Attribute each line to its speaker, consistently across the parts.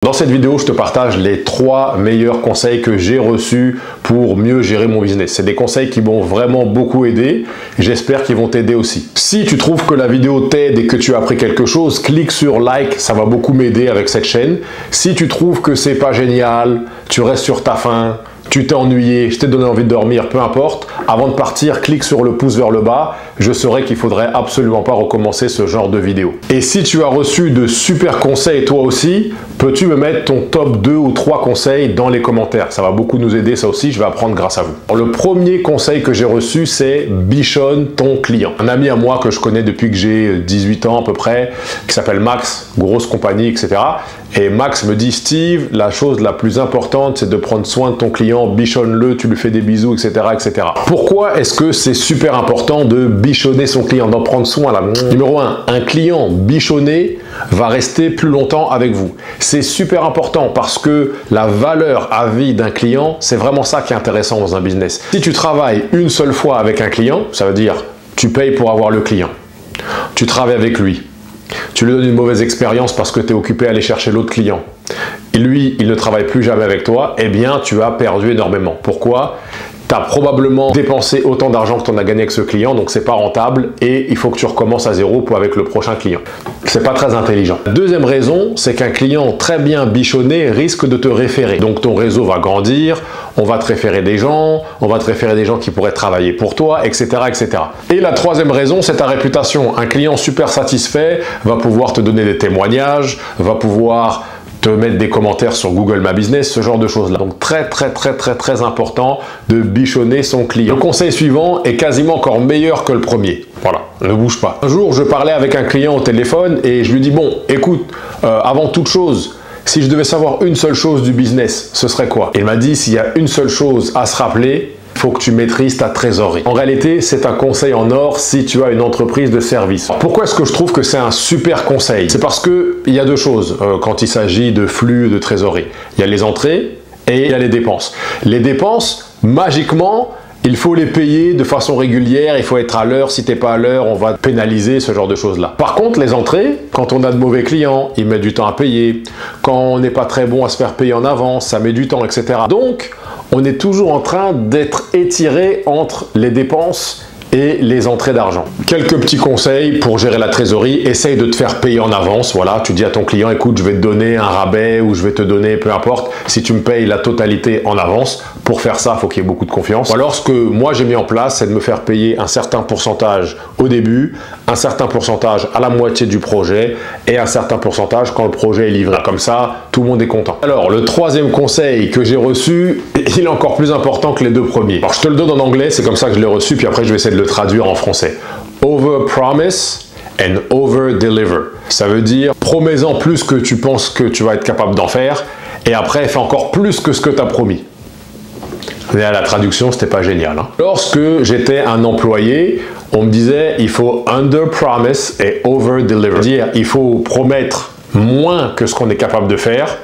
Speaker 1: Dans cette vidéo, je te partage les 3 meilleurs conseils que j'ai reçus pour mieux gérer mon business. C'est des conseils qui m'ont vraiment beaucoup aidé. J'espère qu'ils vont t'aider aussi. Si tu trouves que la vidéo t'aide et que tu as appris quelque chose, clique sur like, ça va beaucoup m'aider avec cette chaîne. Si tu trouves que c'est pas génial, tu restes sur ta faim, tu t'es ennuyé, je t'ai donné envie de dormir, peu importe, avant de partir, clique sur le pouce vers le bas. Je saurais qu'il faudrait absolument pas recommencer ce genre de vidéo. Et si tu as reçu de super conseils toi aussi, peux-tu me mettre ton top 2 ou 3 conseils dans les commentaires? Ça va beaucoup nous aider, ça aussi, je vais apprendre grâce à vous. Alors, le premier conseil que j'ai reçu, c'est bichonne ton client. Un ami à moi que je connais depuis que j'ai 18 ans à peu près, qui s'appelle Max, grosse compagnie, etc. Et Max me dit, Steve, la chose la plus importante, c'est de prendre soin de ton client, bichonne-le, tu lui fais des bisous, etc., etc. Pourquoi est-ce que c'est super important de bichonner son client, d'en prendre soin là? Numéro 1, un client bichonné va rester plus longtemps avec vous. C'est super important parce que la valeur à vie d'un client, c'est vraiment ça qui est intéressant dans un business. Si tu travailles une seule fois avec un client, ça veut dire tu payes pour avoir le client. Tu travailles avec lui. Tu lui donnes une mauvaise expérience parce que tu es occupé à aller chercher l'autre client. Et lui, il ne travaille plus jamais avec toi, eh bien, tu as perdu énormément. Pourquoi? Tu as probablement dépensé autant d'argent que tu en as gagné avec ce client, donc c'est pas rentable et il faut que tu recommences à zéro avec le prochain client. C'est pas très intelligent. Deuxième raison, c'est qu'un client très bien bichonné risque de te référer. Donc ton réseau va grandir, on va te référer des gens, on va te référer des gens qui pourraient travailler pour toi, etc., etc. Et la troisième raison, c'est ta réputation. Un client super satisfait va pouvoir te donner des témoignages, va pouvoir te mettre des commentaires sur Google My Business, ce genre de choses-là. Donc très important de bichonner son client. Le conseil suivant est quasiment encore meilleur que le premier. Voilà, ne bouge pas. Un jour, je parlais avec un client au téléphone et je lui dis, bon, écoute, avant toute chose, si je devais savoir une seule chose du business, ce serait quoi? Il m'a dit, s'il y a une seule chose à se rappeler, il faut que tu maîtrises ta trésorerie. En réalité, c'est un conseil en or si tu as une entreprise de service. Pourquoi est-ce que je trouve que c'est un super conseil? C'est parce que il y a deux choses quand il s'agit de flux de trésorerie. Il y a les entrées et il y a les dépenses. Les dépenses, magiquement, il faut les payer de façon régulière, il faut être à l'heure. Si tu n'es pas à l'heure, on va te pénaliser, ce genre de choses-là. Par contre, les entrées, quand on a de mauvais clients, ils mettent du temps à payer. Quand on n'est pas très bon à se faire payer en avance, ça met du temps, etc. Donc, on est toujours en train d'être étiré entre les dépenses et les entrées d'argent. Quelques petits conseils pour gérer la trésorerie. Essaye de te faire payer en avance. Voilà, tu dis à ton client, écoute, je vais te donner un rabais ou je vais te donner, peu importe, si tu me payes la totalité en avance. Pour faire ça, il faut qu'il y ait beaucoup de confiance. Alors, ce que moi j'ai mis en place, c'est de me faire payer un certain pourcentage au début, un certain pourcentage à la moitié du projet et un certain pourcentage quand le projet est livré. Comme ça, tout le monde est content. Alors, le troisième conseil que j'ai reçu, il est encore plus important que les deux premiers. Alors, je te le donne en anglais, c'est comme ça que je l'ai reçu, puis après je vais essayer de le traduire en français. Over promise and over deliver. Ça veut dire promets-en plus que tu penses que tu vas être capable d'en faire et après fais encore plus que ce que tu as promis. Mais à la traduction, c'était pas génial. Hein. Lorsque j'étais un employé, on me disait il faut under promise et over deliver. C'est-à-dire il faut promettre moins que ce qu'on est capable de faire.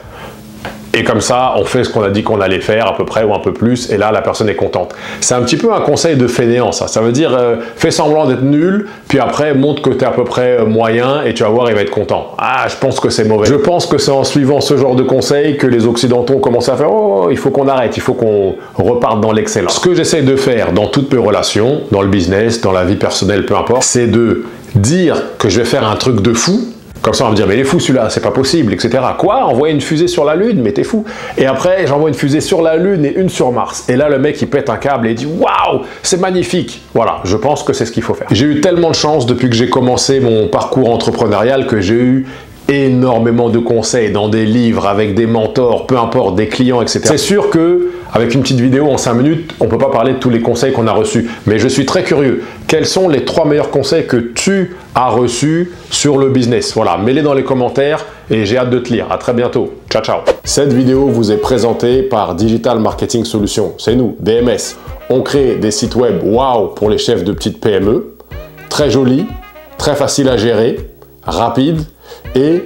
Speaker 1: Et comme ça, on fait ce qu'on a dit qu'on allait faire à peu près ou un peu plus, et là, la personne est contente. C'est un petit peu un conseil de fainéant, ça. Ça veut dire, fais semblant d'être nul, puis après, montre que tu es à peu près moyen, et tu vas voir, il va être content. Ah, je pense que c'est mauvais. Je pense que c'est en suivant ce genre de conseils que les Occidentaux commencent à faire, oh, il faut qu'on arrête, il faut qu'on reparte dans l'excellence. Ce que j'essaie de faire dans toutes mes relations, dans le business, dans la vie personnelle, peu importe, c'est de dire que je vais faire un truc de fou. Comme ça, on va me dire, mais il est fou celui-là, c'est pas possible, etc. Quoi? Envoyer une fusée sur la Lune? Mais t'es fou. Et après, j'envoie une fusée sur la Lune et une sur Mars. Et là, le mec, il pète un câble et il dit, waouh, c'est magnifique. Voilà, je pense que c'est ce qu'il faut faire. J'ai eu tellement de chance depuis que j'ai commencé mon parcours entrepreneurial que j'ai eu énormément de conseils dans des livres, avec des mentors, peu importe, des clients, etc. C'est sûr que avec une petite vidéo en 5 minutes, on ne peut pas parler de tous les conseils qu'on a reçus. Mais je suis très curieux. Quels sont les 3 meilleurs conseils que tu as reçus sur le business? Voilà, mets-les dans les commentaires et j'ai hâte de te lire. À très bientôt. Ciao, ciao. Cette vidéo vous est présentée par Digital Marketing Solutions. C'est nous, DMS. On crée des sites web waouh pour les chefs de petites PME. Très jolis, très faciles à gérer, rapides et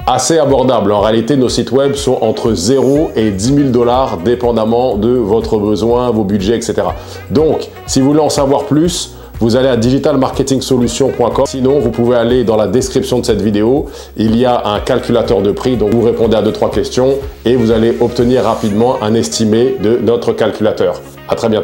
Speaker 1: assez abordable. En réalité, nos sites web sont entre 0 et 10 000 $, dépendamment de votre besoin, vos budgets, etc. Donc, si vous voulez en savoir plus, vous allez à digitalmarketingsolutions.com. Sinon, vous pouvez aller dans la description de cette vidéo. Il y a un calculateur de prix, donc vous répondez à 2-3 questions et vous allez obtenir rapidement un estimé de notre calculateur. À très bientôt.